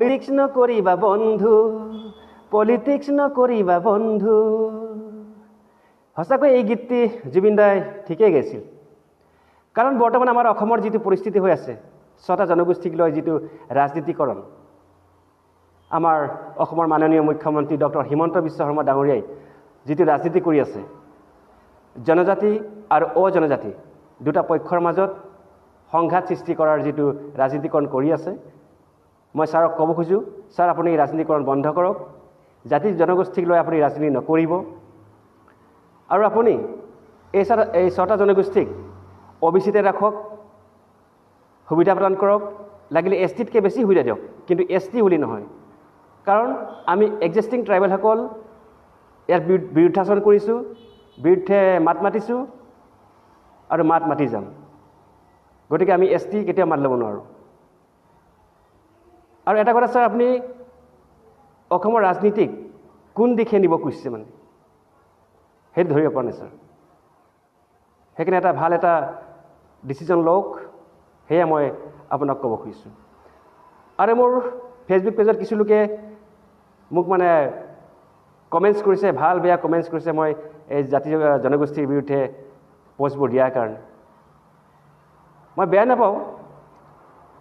Politics নকৰিবা বন্ধু, politics নকৰিবা বন্ধু। সঁচাকৈ এই গীতটি জুবিন দাই ঠিকেই গাইছিল। কাৰণ বৰ্তমান আমাৰ অসমৰ যিটো পৰিস্থিতি হৈ আছে, 6টা জনগোষ্ঠীক লৈ যিটো ৰাজনীতিকৰণ, আমাৰ অসমৰ মাননীয় মুখ্যমন্ত্ৰী ডক্টৰ হিমন্ত বিশ্ব শৰ্মা ডাঙৰীয়াই যিটো ৰাজনীতি কৰি আছে, জনজাতি আৰু অজনজাতি দুটা পক্ষৰ মাজত সংঘাত সৃষ্টি কৰাৰ যিটো ৰাজনীতিকৰণ কৰি আছে, মই ছাৰক ক'ব খোজোঁ, ছাৰ আপুনি এই ৰাজনীতিকৰণ বন্ধ কৰক, জাতি জনগোষ্ঠীক লৈ আপুনি ৰাজনীতি নকৰিব, আৰু আপুনি এই 6টা জনগোষ্ঠীক OBCতে ৰাখক, সুবিধা প্ৰদান কৰক, লাগিলে STতকৈ বেছি সুবিধা দিয়ক, কিন্তু ST বুলি নহয়। কাৰণ আমি এক্সিষ্টিং ট্ৰাইবেলসকল ইয়াৰ বিৰুদ্ধাচৰণ কৰিছোঁ, বিৰুদ্ধে মাত মাতিছোঁ আৰু মাত মাতি যাম। গতিকে আমি ST কেতিয়াও মাত ল'ব নোৱাৰোঁ। আৰু এটা কথা ছাৰ, আপুনি অসমৰ ৰাজনীতিক কোন দিশে নিব খুজিছে মানে সেইটো ধৰিব পৰা নাই ছাৰ। সেইকাৰণে এটা ভাল এটা ডিচিজন লওক, সেয়া মই আপোনাক ক'ব খুজিছোঁ। আৰু মোৰ ফেচবুক পেজত কিছু লোকে মোক মানে কমেণ্টছ কৰিছে, ভাল বেয়া কমেণ্টছ কৰিছে মই এই জাতি জনগোষ্ঠীৰ বিৰুদ্ধে পষ্টবোৰ দিয়াৰ কাৰণে। মই বেয়া নাপাওঁ,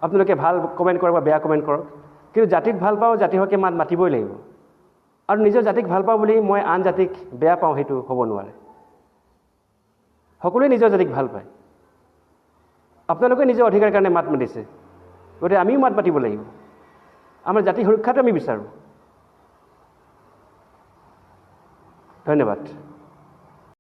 আপোনালোকে ভাল কমেণ্ট কৰক বা বেয়া কমেণ্ট কৰক, কিন্তু জাতিক ভাল পাওঁ, জাতিৰ হকে মাত মাতিবই লাগিব। আৰু নিজৰ জাতিক ভাল পাওঁ বুলি মই আন জাতিক বেয়া পাওঁ সেইটো হ'ব নোৱাৰে। সকলোৱে নিজৰ জাতিক ভাল পায়। আপোনালোকে নিজৰ অধিকাৰ কাৰণে মাত মাতিছে, গতিকে আমিও মাত মাতিব লাগিব। আমাৰ জাতি সুৰক্ষাটো আমি বিচাৰোঁ। ধন্যবাদ।